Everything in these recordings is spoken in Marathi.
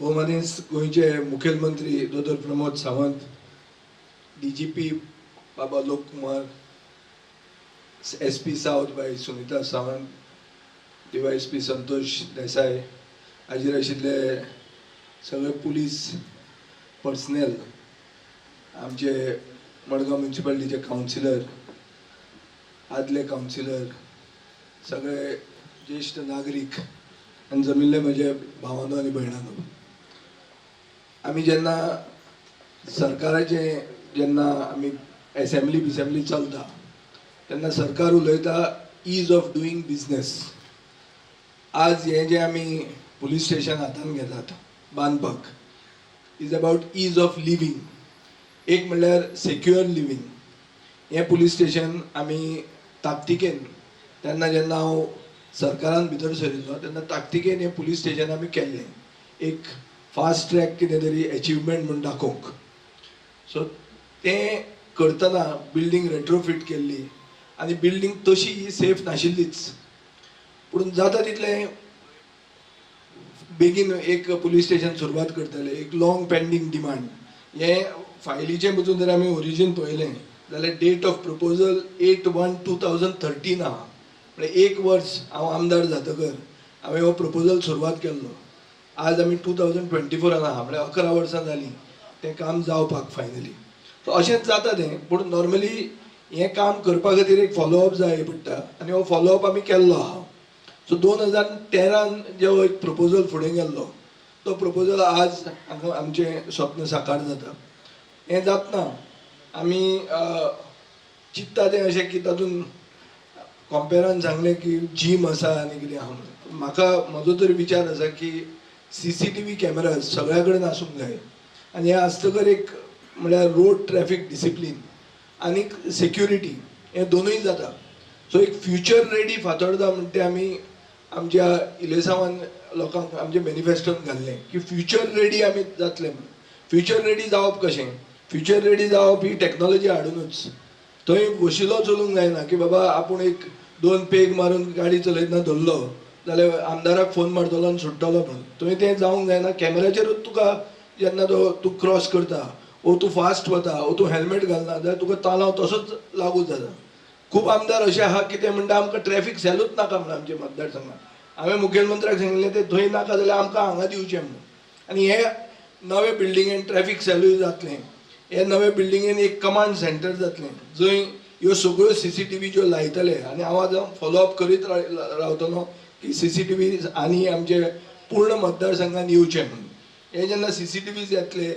हो मनीस गोयचे मुखेलमंत्री दोतोर Pramod Sawant, DGP Baba Lok Kumar, SP south बाय सुनीता सावंत, डीवायएसपी संतोष देसाई, हाजीर आशिल्ले सगळे पुलीस पर्सनल, आमचे मडगांव म्युनिसिपालिटीचे काउन्सिलर, आदले काउन्सिलर, सगळे ज्येष्ठ नागरिक आनी जमिल्ले म्हजे भावांनो आनी भयणांनो, आमी जेन्ना सरकाराचे जेन्ना आमी असेंब्ली चलता तेन्ना सरकार उलयता ईज ऑफ डुईंग बिजनेस. आज हे जे आमी पुलीस स्टेशन हातान घेतात बांदपाक is about ease of living. एक म्हणल्यार सेक्युअर लिव्हिंग. हें पुलीस स्टेशन आमी ताकतिकेन तेन्ना जेन्ना हांव सरकारान भितर सरिल्लो तेन्ना ताकतिकेन हें पुलीस स्टेशन आमी केल्लें एक फास्ट ट्रॅक कितें तरी अचिवमेंट म्हूण दाखोवंक. सो तें करतना बिल्डींग रेट्रोफिट केल्ली आनी बिल्डींग तशी सेफ नाशिल्लीच, पूण जाता तितलें बेगीन एक पुलीस स्टेशन सुरवात करतले. एक लॉंग पेंडींग डिमांड. हे फायलीचें पसून जर आमी ओरिजीन पळयलें जाल्यार डेट ऑफ प्रपोजल 8/1/2013 आहा. म्हणजे एक वर्स हांव आमदार जातकर हांवें हो प्रपोजल सुरवात केल्लो. आज आमी 2024 आहा, म्हणजे 11 वर्सां जालीं तें काम जावपाक फायनली. सो अशेंच जाता तें, पूण नॉर्मली हें काम करपा खातीर एक फॉलोअप जाय पडटा आनी हो फॉलोअप आमी केल्लो आहा. सो 2013 जो एक प्रपोजल फुडें गेल्लो तो प्रपोजल आज आमचें स्वप्न साकार जाता. हें जातना आमी चिंतता तें अशें की तातूंत कंपेरान सांगलें की जीम आसा आनी कितें आहा म्हणून. म्हाका म्हजो तर विचार आसा की CCTV कॅमेराज सगळ्या कडेन आसूंक जाय आनी हें आसतकर एक म्हणल्यार रोड ट्रॅफिक डिसिप्लीन आनी सेक्युरिटी हें दोनूय जाता. सो एक फ्युचर रेडी फातोर्डा म्हणटा तें आमी आमच्या इलेसांवान लोकांक आमच्या मॅनिफेस्टोन घाल्लें की फ्युचर रेडी आमी जातले म्हणून. फ्युचर रेडी जावप कशें? फ्युचर रेडी जावप ही टॅक्नॉलॉजी हाडूनच. थंय वशिलो चलूंक जायना की बाबा आपूण एक 2 पेग मारून गाडी चलयतना धरलो जाल्यार आमदाराक फोन मारतलो आनी सुट्टलो म्हणून. थंय तें जावंक जायना. कॅमेराचेरूच तुका जेन्ना तूं क्रॉस करता वो तूं फास्ट वता वो तूं हेल्मेट घालना जाल्यार तुका तालाव तसोच लागू जाता. खूब आमदार अशे आहा की ते म्हणटा आमकां ट्रॅफिक सेलूच नाका म्हणून आमच्या मतदारसंघात. हांवें मुखेलमंत्र्याक सांगिल्लें तें थंय नाका जाल्यार आमकां हांगा दिवचें म्हणून. आनी हे नवे बिल्डिंगेन ट्रॅफिक सेलूय जातलें. हे नवे बिल्डिंगेन एक कमांड सेंटर जातलें जंय ह्यो सगळ्यो CCTV ज्यो लायतले आनी हांव आतां फॉलोअप करीत रावतलो की CCTV आनी आमचे पूर्ण मतदारसंघान येवचे म्हणून. हे जेन्ना CCTV येतले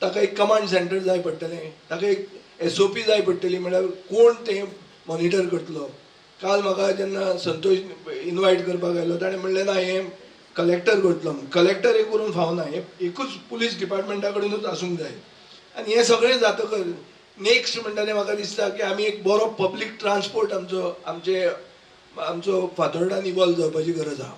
ताका एक कमांड सेंटर जाय पडटलें, ताका एक SOP जाय पडटली, म्हणल्यार कोण तें मॉनिटर करतलो. काल म्हाका जेन्ना संतोष इनवायट करपाक आयलो ताणें म्हणलें ना हें कलेक्टर करतलो म्हणून. कलेक्टर हे करून फावना, हें एकूच पुलीस डिपार्टमेंटा कडेनूच आसूंक जाय. आनी हें सगळें जातकर नेक्स्ट म्हणटा तें म्हाका दिसता की आमी एक बरो पब्लीक ट्रान्सपोर्ट आमचो फातोर्डान इवॉल्व जावपाची गरज आहा.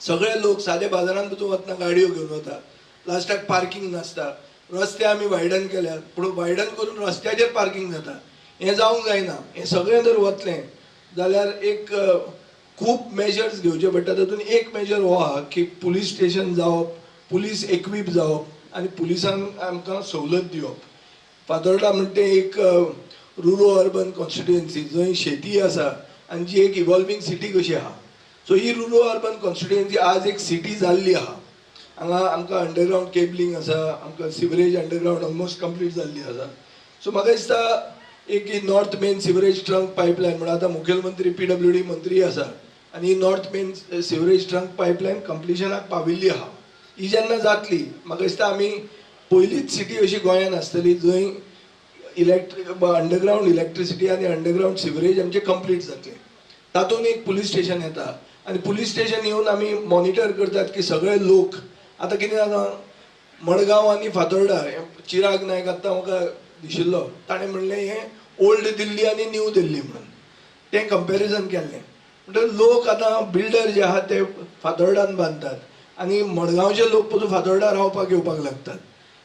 सगळे लोक सादे बाजारांत पसून वतना गाडयो घेवन वता, लास्टाक पार्किंग नासता. रस्ते आमी वायडन केल्यात पूण वायडन करून रस्त्याचेर पार्किंग जाता. हें जावंक जायना. हें सगळें जर वतलें जाल्यार एक खूब मेजर्स घेवचे पडटा. तातूंत एक मेजर हो आहा की पुलीस स्टेशन जावप, पुलीस इक्वीप जावप आनी पुलिसांक आमकां सवलत दिवप. फातोर्डा म्हणटा तें एक रुरल अर्बन कॉन्स्टिट्युएन्सी जंय शेती आसा आनी जी एक इवॉल्विंग सिटी कशी आहा. सो ही रुरल अर्बन कॉन्स्टिट्युएन्सी आज एक सिटी जाल्ली आहा. हांगा आमकां अंडरग्रावंड केबलिंग आसा, आमकां सिवरेज अंडरग्रावंड ऑलमोस्ट कंप्लीट जाल्ली आसा. सो म्हाका दिसता एक north main sewerage trunk pipeline म्हणून आतां मुखेलमंत्री PWD मंत्री आसा आनी north main sewerage trunk pipeline कंप्लिशनाक पाविल्ली आहा. ही जेन्ना जातली म्हाका दिसता आमी पयलीच सिटी अशी गोंयांत आसतली जंय अंडरग्रावंड इलेक्ट्रिसिटी आनी अंडरग्रावंड सिवरेज आमचे कंप्लीट जातले. तातूंत एक पुलीस स्टेशन येता आनी पुलीस स्टेशन येवन आमी मॉनिटर करतात की सगळे लोक आतां कितें जाता मडगांव आनी फातोर्डा. चिराग नायक आतां म्हाका दिशिल्लो ताणें म्हणलें हें ओल्ड दिल्ली आनी न्यू दिल्ली म्हणून तें कंपेरिजन केल्लें. म्हणटकीर लोक आतां बिल्डर जे आहात ते फातोर्डान बांदतात आनी मडगांवचे लोक पसून फातोर्डा रावपाक येवपाक लागतात.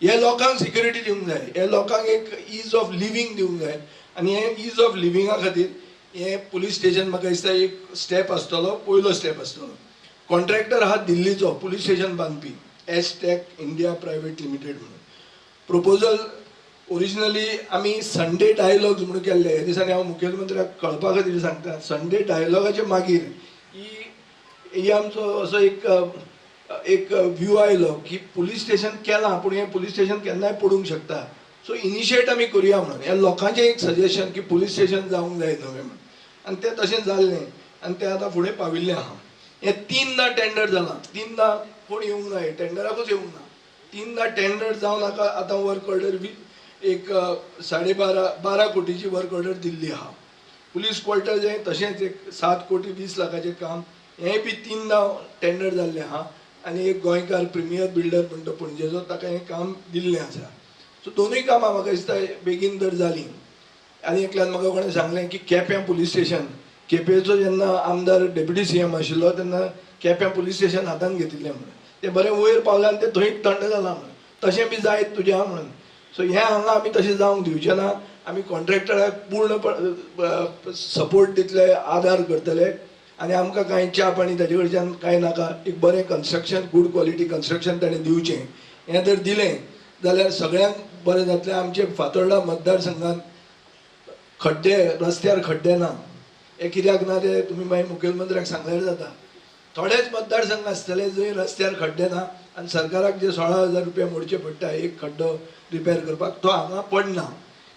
हे लोकांक सिक्युरिटी दिवंक जाय, हे लोकांक एक ईज ऑफ लिव्हिंग दिवंक जाय. आनी हे ईज ऑफ लिव्हिंगा खातीर हें पुलीस स्टेशन म्हाका दिसता एक स्टेप आसतलो, पयलो स्टेप आसतलो. कॉन्ट्रॅक्टर आहा दिल्लीचो पुलीस स्टेशन बांदपी एसटेक इंडिया प्रायव्हेट लिमिटेड म्हणून. प्रपोजल ओरिजिनली आमी संडे डायलॉग्स म्हणून केल्ले. ह्या दिसांनी हांव मुखेलमंत्र्याक कळपा खातीर सांगता, संडे डायलॉगाचे मागीर ही आमचो असो एक व्यू आयलो की पुलीस स्टेशन केलां, पूण हें पुलीस स्टेशन केन्नाय पडूंक शकता. सो इनिशिएट आमी करुया म्हणून. हें लोकांचें एक सजेशन की पुलीस स्टेशन जावंक जाय नवें म्हणून, आनी तें तशें जाल्लें आनी तें आतां फुडें पाविल्लें आहा. हें 3दा टेंडर जालां, 3दा कोण येवंक ना, टेंडराकूच येवंक ना. 3दा टेंडर जावन आतां वर्क ऑर्डर एक 12.5 कोटीची वर्क ऑर्डर दिल्ली आहा. पुलीस क्वॉर्टर जें तशेंच एक 7 कोटी 20 लाखाचें काम, हेंय बी 3दा टेंडर जाल्लें आहा. आनी एक गोंयकार प्रिमियर बिल्डर म्हणटा पणजेचो, ताका हें काम दिल्लें आसा. सो दोनूय कामां म्हाका दिसता बेगीन तर जालीं. आनी एकल्यान म्हाका कोणें सांगलें की केप्यां पुलीस स्टेशन, केपेंचो जेन्ना आमदार डेप्युटी CM आशिल्लो तेन्ना केप्यां पुलीस स्टेशन हातांत घेतिल्लें म्हणून. तें बरें वयर पावलां आनी तें थंय थंड जालां म्हणून. तशें बी जायत तुज्या म्हणून. सो हें हांगा आमी तशें जावंक दिवचें ना. आमी कॉन्ट्रॅक्टराक पूर्ण सपोर्ट दितले, आदार करतले, आनी आमकां कांय च्या पाणी ताजे कडच्यान कांय नाका. एक बरें कन्स्ट्रक्शन, गूड क्वॉलिटी कन्स्ट्रक्शन ताणें दिवचें. हें जर दिलें जाल्यार सगळ्यांक बरें जातलें. आमचे फातोर्डा मतदारसंघांत खड्डे, रस्त्यार खड्डे ना. हे कित्याक ना ते तुमी मागीर मुखेलमंत्र्याक सांगल्यार जाता. थोडेच मतदारसंघ आसतले जंय रस्त्यार खड्डे ना आनी सरकाराक जे 16,000 रुपया मोडचे पडटा एक खड्डो रिपेर करपाक, तो हांगा पडना.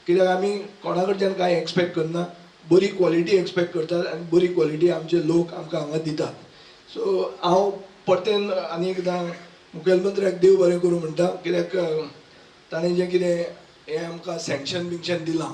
कित्याक आमी कोणा कडच्यान कांय एक्सपेक्ट करना, बरी क्वॉलिटी एक्सपेक्ट करतात आनी बरी क्वॉलिटी आमचे लोक आमकां हांगा दितात. सो हांव परतेन आनी एकदां मुखेलमंत्र्याक देव बरें करूं म्हणटा. कित्याक ताणें जें कितें हें आमकां सँक्शन बिंक्शन दिलां,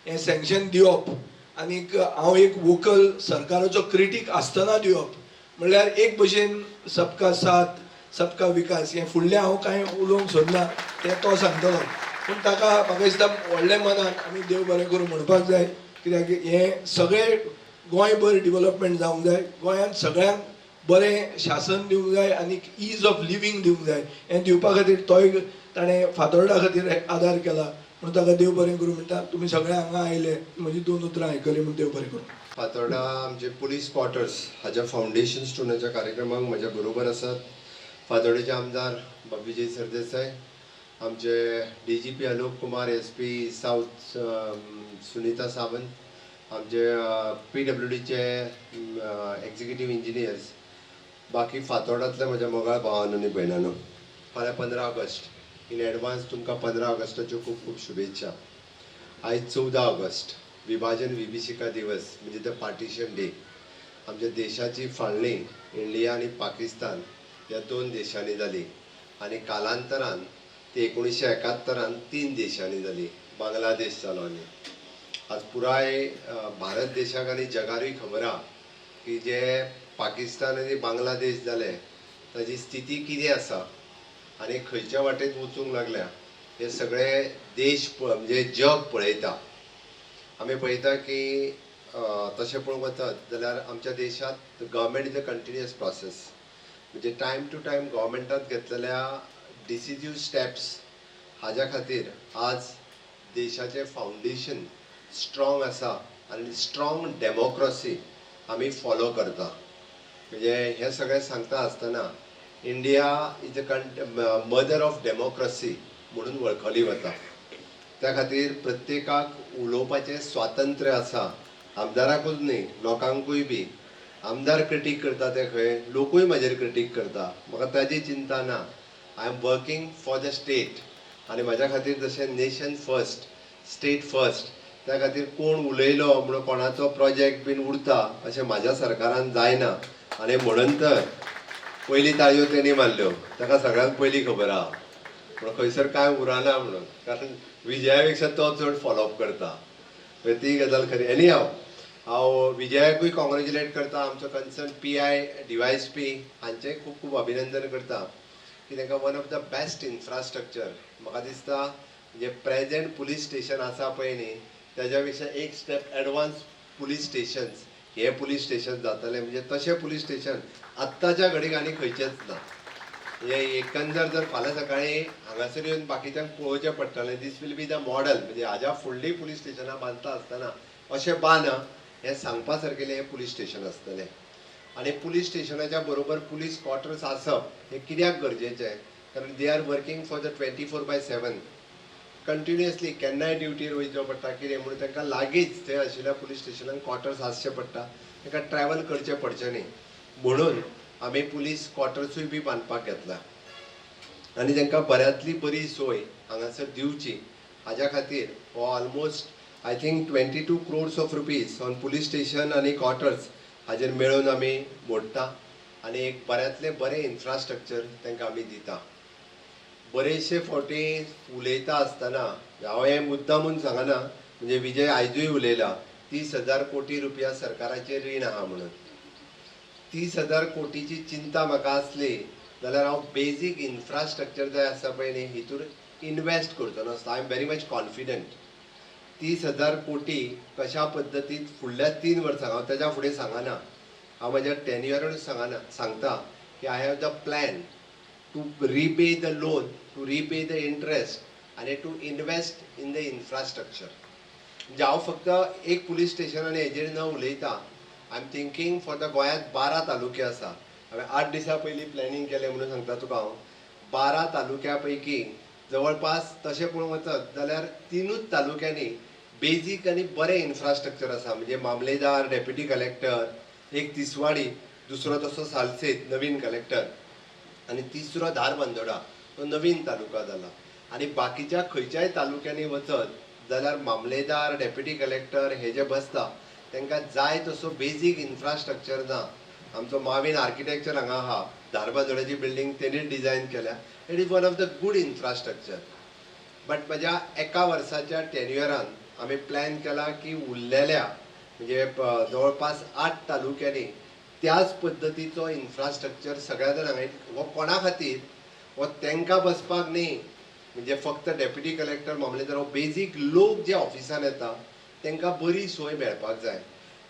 हें सँक्शन दिवप आनीक हांव एक वोकल सरकाराचो क्रिटीक आसतना दिवप म्हणल्यार एक भशेन सबका साथ सबका विकास हें फुडलें हांव कांय उलोवंक सोदना, तें तो सांगतलो. पूण ताका म्हाका दिसता व्हडल्या मनान आमी देव बरें करूं म्हणपाक जाय. कित्याक हें सगळें गोंयभर डिवेलपमेंट जावंक जाय, गोंयांत सगळ्यांक बरें शासन दिवंक जाय आनी ईज ऑफ लिव्हिंग दिवंक जाय. हें दिवपा खातीर तोय ताणें फातोर्डा खातीर आदार केला म्हणून ताका देव बरें करूं म्हणटा. तुमी सगळे हांगा आयले, म्हजी 2 उतरां आयकली म्हणून देव बरें करूं. फातोर्डा आमचे पुलीस क्वॉर्टर्स हाच्या फावंडेशन स्टोनाच्या कार्यक्रमाक म्हज्या बरोबर आसात फातोर्डेचे आमदार विजय सरदेसाय, आमचे DGP Alok Kumar, SP south Sunita Sawant, आमचे PWDचे एक्झिक्युटीव इंजिनियर्स, बाकी फातोर्डांतले म्हज्या मोगाळ भावांनो आनी भयणांनो, फाल्यां 15 ऑगस्ट इन एडवान्स तुमकां 15 ऑगस्टाच्यो खूब खूब शुभेच्छा. आयज 14 ऑगस्ट विभाजन विभीषिका दिवस म्हणजे द पार्टिशन डे. आमच्या देशाची फाळणी इंडिया आनी पाकिस्तान ह्या 2 देशांनी जाली आनी कालांतरान ती 1971 3 देशांनी जाली. बांगलादेश जालो आनी आज पुराय भारत देशाक आनी जगारूय खबर आहा की जे पाकिस्तान आनी बांगलादेश जाले ताची स्थिती कितें आसा आनी खंयच्या वाटेन वचूंक लागल्या हे सगळे देश म्हणजे जग पळयता. आमी पळयता की तशें पळोवंक वचत जाल्यार आमच्या देशांत government is a continuous process. म्हणजे टायम टू टायम गव्हर्मेंटान घेतलेल्या डिसिजीव स्टेप्स हाज्या खातीर आज देशाचें फावंडेशन स्ट्रॉंग आसा आनी स्ट्रॉंग डेमोक्रेसी आमी फॉलो करता. म्हणजे हे सगळें सांगता आसतना India is a mother of democracy म्हणून वळखली वता. त्या खातीर प्रत्येकाक उलोवपाचें स्वातंत्र्य आसा. आमदाराकूच न्ही, लोकांकूय बी. आमदार क्रिटीक करता ते खंय, लोकूय म्हाजेर क्रिटीक करता, म्हाका ताजी चिंता ना. I am working for the state आनी म्हाज्या खातीर जशें नेशन फर्स्ट, स्टेट फर्स्ट, त्या खातीर कोण उलयलो म्हणून कोणाचो प्रोजेक्ट बीन उरता अशें म्हाज्या सरकारान जायना. आनी म्हणून तर पयलीं ताळयो तेणी मारल्यो, ताका सगळ्यांक पयलीं खबर आहा पूण खंयसर कांय उरना म्हणून, कारण विजया पेक्षा तो चड फॉलोअप करता. ती गजाल खरी. एनी हांव विजयाकूय कॉंग्रेच्युलेट करता. आमचो कन्सर्न PI DYSP हांचेंय खूब खूब अभिनंदन करता की तांकां one of the best infrastructure. म्हाका दिसता जे प्रेजेंट पुलीस स्टेशन आसा पळय न्ही ताच्या पेक्षा एक स्टेप एडवान्स पुलीस स्टेशन्स हे पुलीस स्टेशन जातले. म्हणजे तशें पुलीस स्टेशन आत्ताच्या घडीक आनी खंयचेच ना. म्हणजे एकंदर जर फाल्यां सकाळीं हांगासर येवन बाकीच्यांक पळोवचें पडटलें. दीस वील बी द मॉडल. म्हणजे हाज्या फुडलीं पुलीस स्टेशनां बांदता आसतना अशें बांद हें सांगपा सारकेलें हें पुलीस स्टेशन आसतलें. आनी पुलीस स्टेशनाच्या बरोबर पुलीस क्वॉर्टर्स आसप हें कित्याक गरजेचें कारण they are working for the 24/7 continuously केन्नाय ड्युटीर वयचो पडटा कितें म्हणून तांकां लागींच थंय आशिल्ल्या पुलीस स्टेशनान क्वॉर्टर्स आसचे पडटा, तांकां ट्रॅव्हल करचें पडचें न्ही म्हणून आमी पुलीस क्वॉर्टर्सूय बी बांदपाक घेतला आनी तांकां बऱ्यांतली बरी सोय हांगासर दिवची हाज्या खातीर हो almost I think 22 crores of rupees on police station आनी क्वॉर्टर्स हाजेर मेळून आमी मोडटा आनी एक बऱ्यांतलें बरें इन्फ्रास्ट्रक्चर तांकां आमी दिता. बरेचशे फावटी उलयता आसतना हांव हें मुद्दामून सांगना म्हणजे विजय आयजूय उलयला 30,000 कोटी रुपया सरकाराचेर रीण आहा म्हणून. 30,000 कोटीची चिंता म्हाका आसली जाल्यार हांव बेजीक इन्फ्रास्ट्रक्चर जाय आसा पळय न्ही हितूर इन्वेस्ट करचो नासलो. I am very much confident. 30,000 कोटी कशा पद्दतीन फुडल्या 3 वर्सांक हांव तेज्या फुडें सांगना, हांव म्हज्या टेन्युअरून सांगता की I have the plan to repay the loan, to repay the interest आणि to invest in the infrastructure. म्हणजे हांव फक्त एक पुलीस स्टेशन आनी हेजेर न उलयता. I am thinking for the गोंयांत 12 तालुके आसा. हांवें 8 दिसां पयलीं प्लॅनिंग केलें म्हणून सांगता तुका हांव. 12 तालुक्या पैकी जवळपास तशें पळोवंक वचत जाल्यार 3 तालुक्यांनी बेजीक आनी बरें इन्फ्रास्ट्रक्चर आसा. म्हणजे मामलेदार, डेप्युटी कलेक्टर, एक तिसवाडी, दुसरो तसो सालसेत नवीन कलेक्टर आनी तिसरो धारबांदोडा तो नवीन तालुका जाला. आनी बाकीच्या खंयच्याय तालुक्यांनी वचत जाल्यार मामलेदार, डेप्युटी कलेक्टर हे जे बसता तांकां जाय तसो बेजीक इन्फ्रास्ट्रक्चर ना. आमचो मावीन आर्किटेक्चर हांगा आहा, धारबांदोड्याची बिल्डींग तेणीच डिझायन केल्या. It is one of the good infrastructure. But म्हज्या एका वर्साच्या टेन्युअरान आमी प्लॅन केला की उरलेल्या म्हणजे जवळपास 8 तालुक्यांनी त्याच पद्दतीचो इन्फ्रास्ट्रक्चर सगळ्या जाण हांगा. हो कोणा खातीर? हो तांकां बसपाक न्ही म्हणजे फक्त डेप्युटी कलेक्टर, मामलेदार, हो बेजीक लोक जे ऑफिसान येता तांकां बरी सोय मेळपाक जाय.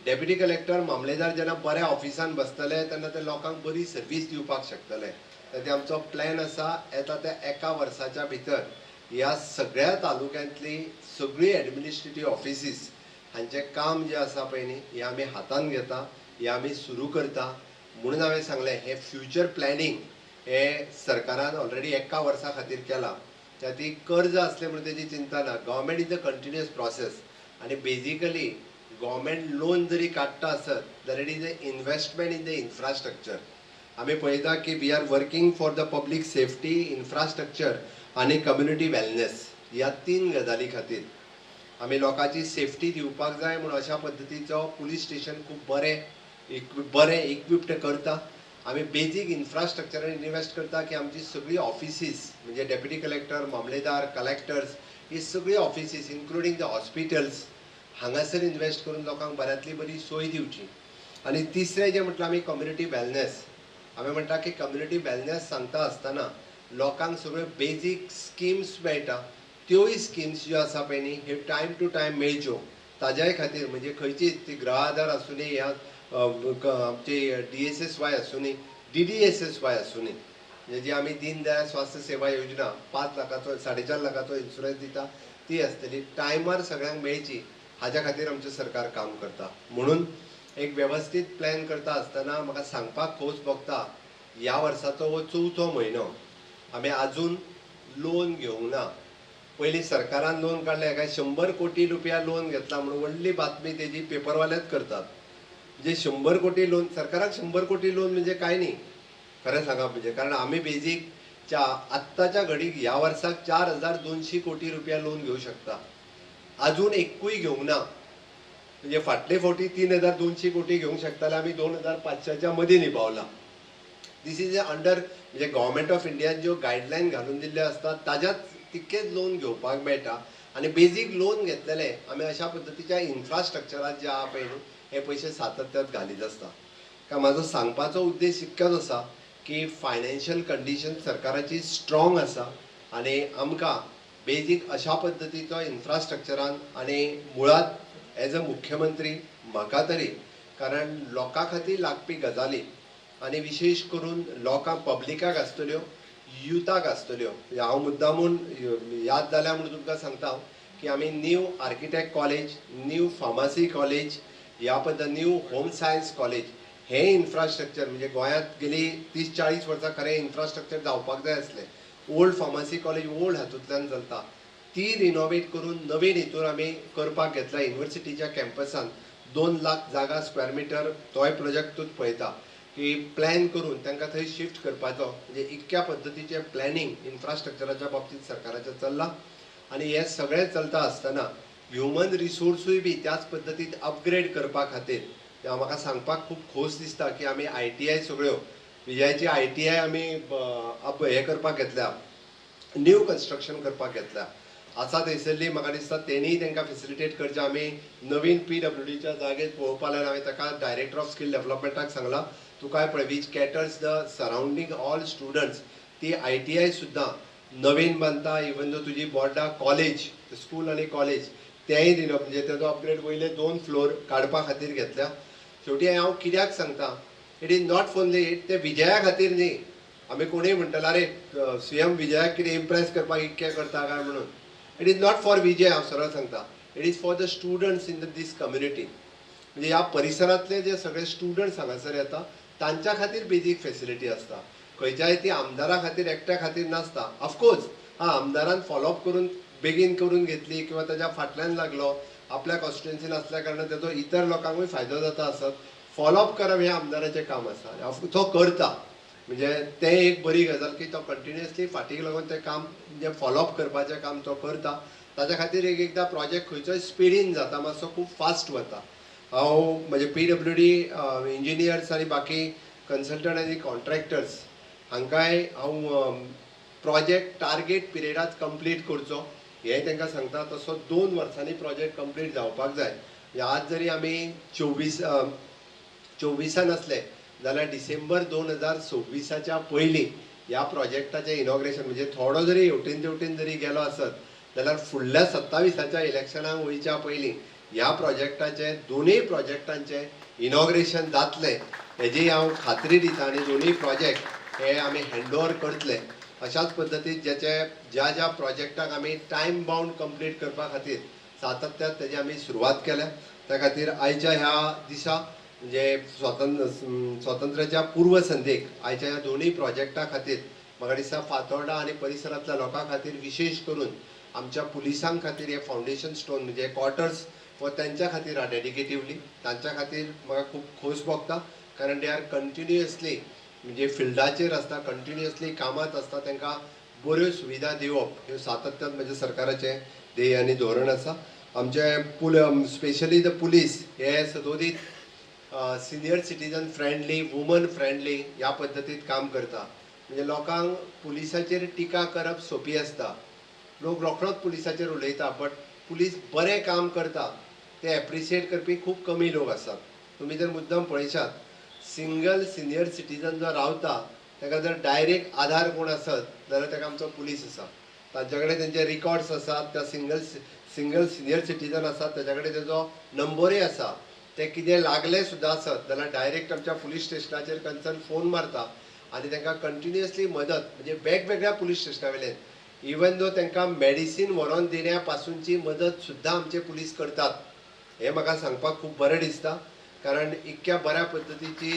डेप्युटी कलेक्टर, मामलेदार जेन्ना बऱ्या ऑफिसान बसतले तेन्ना ते लोकांक बरी सर्वीस दिवपाक शकतले. ते आमचो प्लॅन आसा येता त्या एका वर्साच्या भितर ह्या सगळ्या तालुक्यांतली सगळी एडमिनिस्ट्रेटीव ऑफिसीस हांचें काम जें आसा पळय न्ही हें आमी हातान घेता, हें आमी सुरू करता. म्हणून हांवें सांगलें हें फ्युचर प्लॅनिंग हें सरकारान ऑलरेडी एका वर्सा खातीर केलां. त्या ती कर्ज असलें म्हणून तेजी चिंता ना. Government is a continuous process आनी बेजिकली गव्हर्मेंट लोन जरी काडटा आसत जाल्यार it is a investment in the infrastructure. आमी पळयता की we are working for the public safety, infrastructure आनी कम्युनिटी वेलनेस ह्या 3 गजाली खातीर आमी लोकांची सेफ्टी दिवपाक जाय म्हणून अशा पद्दतीचो पुलीस स्टेशन खूब बरें इक्विप्ड करता. आमी बेजीक इन्फ्रास्ट्रक्चरान इन्वेस्ट करता की आमची सगळी ऑफिसीस म्हणजे डेप्युटी कलेक्टर, मामलेदार, कलेक्टर्स ही सगळी ऑफिसीस इन्क्लुडींग द हॉस्पिटल्स हांगासर इन्वेस्ट करून लोकांक बऱ्यांतली बरी सोय दिवची. आनी तिसरें जें म्हटलां आमी कम्युनिटी वेलनेस. आमी म्हणटा की कम्युनिटी वेलनेस सांगता आसतना लोकांक सगळ्यो बेजीक स्किम्स मेळटा. त्योय स्किम्स ज्यो आसा पळय न्ही ह्यो टायम टू टायम मेळच्यो. ताज्याय खातीर म्हणजे खंयचीच ती गृह आधार आसूं न्ही, ह्या आमची DSSY आसूं न्ही, DDSSY आसूं न्ही, म्हणजे जी आमी दीन दयाळ स्वास्थ्य सेवा योजना 5 लाखाचो 4.5 लाखाचो इन्शुरन्स दिता ती आसतली. टायमार सगळ्यांक मेळची हाज्या खातीर आमचें सरकार काम करता. म्हणून एक वेवस्थीत प्लॅन करता आसतना म्हाका सांगपाक खोस भोगता ह्या वर्साचो हो 4थो म्हयनो आमी आजून लोन घेवंक ना. पयलीं सरकारान लोन काडलें काय 100 कोटी रुपया लोन घेतला म्हणून व्हडली बातमी तेजी पेपरवालेच करतात. म्हणजे 100 कोटी लोन, सरकाराक 100 कोटी लोन म्हणजे काय न्ही खरें सांगप म्हणजे. कारण आमी बेजीक आत्ताच्या घडीक ह्या वर्साक 4,200 कोटी रुपया लोन घेवं शकता. आजून एकूय घेवंक ना. म्हणजे फाटले फावटी 3,200 कोटी घेवंक शकताले, आमी 2,500च्या मदीं निभावला. दीस इज अंडर म्हणजे गव्हर्मेंट ऑफ इंडियान ज्यो गायडलायन घालून दिल्ल्यो आसतात ताज्याच तितकेच लोन घेवपाक मेळटा. आनी बेजीक लोन घेतलेले आमी अशा पद्दतीच्या इन्फ्रास्ट्रक्चरात जे आहा पळय न्ही हे पयशे सातत्यात घालीत आसता. का म्हाजो सांगपाचो उद्देश इतकोच आसा की फायनान्शियल कंडिशन सरकाराची स्ट्रॉंग आसा आनी आमकां बेजीक अशा पद्दतीचो इन्फ्रास्ट्रक्चरान आनी मुळात एज अ मुख्यमंत्री म्हाका तरी कारण लोकां खातीर लागपी गजाली आनी विशेश करून लोकांक पब्लिकाक आसतल्यो, युथाक आसतल्यो. हांव मुद्दामून याद जाल्या म्हणून तुमकां सांगता की आमी new architect college, new pharmacy college, ह्या पद्दत न्यू होम सायन्स कॉलेज हे इन्फ्रास्ट्रक्चर म्हणजे गोंयांत गेली 30-40 वर्सां खरें इन्फ्रास्ट्रक्चर जावपाक जाय आसलें ओल्ड फार्मसी कॉलेज ओल्ड हातूंतल्यान चलता ती रिनोवेट करून नवीन हितून आमी करपाक घेतला युनिवर्सिटीच्या कॅम्पसान 2 लाख जागा स्क्वेअर मिटर तोय प्रोजेक्टूच पळयता की प्लॅन करून तांकां थंय शिफ्ट करपाचो म्हणजे इतक्या पद्दतीचें प्लॅनिंग इन्फ्रास्ट्रक्चराच्या बाबतींत सरकाराचें चल्लां आनी हे सगळें चलता आसतना ह्युमन रिसोर्सूय बी त्याच पद्दतीन अपग्रेड करपा खातीर म्हाका सांगपाक खूब खोस दिसता की आमी ITI सगळ्यो विजयाची ITI आमी हे करपाक घेतल्या न्यू कन्स्ट्रक्शन करपाक घेतल्या आसा थंयसरली म्हाका दिसता तेणीय तांकां फेसिलिटेट करचें आमी नवीन PWDच्या जागेर पळोवपा लागून हांवें ताका डायरेक्टर ऑफ स्कील डेव्हलपमेंटाक सांगलां तुकाय पळय which caters the surrounding all students ती ITI सुद्दां नवीन बांदता इवन दो तुजी बोर्डा कॉलेज स्कूल आनी कॉलेज तेंय म्हणजे तेजो अपग्रेड वयले 2 फ्लोर काडपा खातीर घेतल्या शेवटी हांव कित्याक सांगता इट इज नॉट ओनली ते विजया खातीर न्ही आमी कोणूय म्हणटले अरे CM विजयाक कितें इम्प्रेस करपाक इतकें करता काय म्हणून it is not for Vijay हांव सरळ सांगता it is for the students in this community म्हणजे ह्या परिसरांतले जे सगळे स्टुडंट्स हांगासर येता तांच्या खातीर बेजीक फेसिलिटी आसता खंयच्याय ती आमदारा खातीर एकट्या खातीर नासता ऑफकोर्स आमदारान फॉलोअप करून बेगीन करून घेतली किंवा ताच्या फाटल्यान लागलो आपल्या कॉन्स्टिट्युएन्सीन असल्या कारणान तेजो इतर लोकांकूय फायदो जाता आसत फॉलोअप करप हें आमदाराचें काम आसा तो करता म्हणजे तें एक बरी गजाल की तो कंटिन्युअसली फाटीक लागून तें काम म्हणजे फॉलोअप करपाचें काम तो करता ताच्या खातीर एकदां प्रोजेक्ट खंयचोय स्पिडीन जाता मातसो खूब फास्ट वता हांव म्हणजे PWD इंजिनियर्स आनी बाकी कन्सल्टंट आनी कॉन्ट्रॅक्टर्स हांकांय हांव प्रोजेक्ट टार्गेट पिरियडांत कंप्लीट करचो हेंय तांकां सांगता तसो 2 वर्सांनी प्रोजेक्ट कंप्लीट जावपाक जाय आज जरी आमी 24 आसले जाल्यार डिसेंबर 2026च्या पयलीं ह्या प्रोजेक्टाचें इनॉग्रेशन म्हणजे थोडो जरी हेवटेन तेवटेन जरी गेलो आसत जाल्यार फुडल्या 27च्या इलेक्शनाक वयच्या पयलीं ह्या प्रोजेक्टाचें दोनूय प्रोजेक्टांचें इनॉग्रेशन जातलें हेजी हांव खात्री दिता आनी दोनूय प्रोजेक्ट हे आमी हँडओवर करतले अशाच पद्दतीन ज्या प्रोजेक्टाक आमी टायम बाउंड कंप्लीट करपा खातीर सातत्यान तेजी आमी सुरवात केल्या त्या खातीर आयच्या ह्या दिसा म्हणजे स्वातंत्र्याच्या पूर्व संदेक आयच्या ह्या दोनूय प्रोजेक्टा खातीर म्हाका दिसता फातोर्डा आनी परिसरांतल्या लोकां खातीर विशेश करून आमच्या पुलिसां खातीर हे फावंडेशन स्टोन म्हणजे क्वॉर्टर्स व तांच्या खातीर डेडिकेटिवली तांच्या खातीर म्हाका खूब खोस भोगता कारण दे आर कंटिन्युअसली म्हणजे फिल्डाचेर आसता कंटिन्युअसली कामात आसता तांकां बऱ्यो सुविधा दिवप ह्यो सातत्यान म्हणजे सरकाराचें ध्येय आनी धोरण आसा आमचे स्पेशली द पुलीस हे सदोदीत senior citizen friendly woman friendly ह्या पद्दतीन काम करता म्हणजे लोकांक पुलिसाचेर टिका करप सोपी आसता लोक रोखडोच पुलिसाचेर उलयता बट पुलीस बरें काम करता ते एप्रिशिएट करपी खूब कमी लोक आसात तुमी जर मुद्दम पळयशात सिंगल सिनियर सिटीजन जो रावता ताका जर डायरेक्ट आधार कोण आसत जाल्यार ताका आमचो पुलीस आसा तांचे कडेन तेंचे रिकॉर्ड्स आसात त्या सिंगल सिनियर सिटीजन आसात ताच्या कडेन तेजो नंबरूय आसा ते कितें लागले सुद्दां आसत जाल्यार डायरेक्ट आमच्या पुलीस स्टेशनाचेर कन्सर्न फोन मारता आनी तांकां कंटिन्युअसली मदत म्हणजे वेगवेगळ्या पुलीस स्टेशना वयल्यान इवन दो तांकां मेडिसीन व्हरोन दिल्या पासूनची मदत सुद्दां आमचे पुलीस करतात हें म्हाका सांगपाक खूब बरें दिसता कारण इतक्या बऱ्या पद्दतीची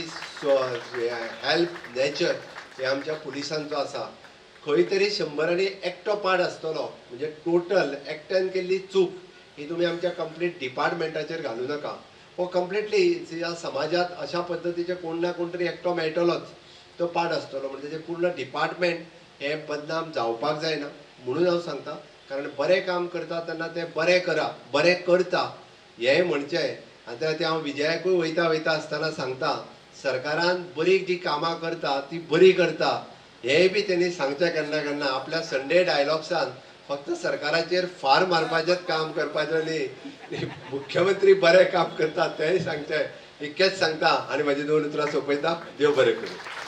हेल्प नेचर हे आमच्या पुलिसांचो आसा खंय तरी 100 एकटो पाड आसतलो म्हणजे टोटल एकट्यान केल्ली चूक ही तुमी आमच्या कंप्लीट डिपार्टमेंटाचेर घालूं नाका हो कंप्लिटली ह्या समाजात अशा पद्दतीचे कोण ना कोण तरी एकटो मेळटलोच तो पाड आसतलो म्हणजे ते पूर्ण डिपार्टमेंट हे बदनाम जावपाक जायना म्हणून हांव सांगता कारण बरें काम करता तेन्ना ते बरें करा बरें करता हें म्हणचें आतां ते हांव विजयाकूय वयता आसतना सांगता सरकारान बरी जी कामां करता ती बरी करता हेंय बी तेणी सांगचें केन्ना आपल्या संडे डायलॉग्सान फक्त सरकाराचेर फार मारपाचेंच काम करपाचें न्ही मुख्यमंत्री बरें काम करता तेंय सांगचें इतकेंच सांगता आनी म्हाजी 2 उतरां सोंपयता देव बरें करूं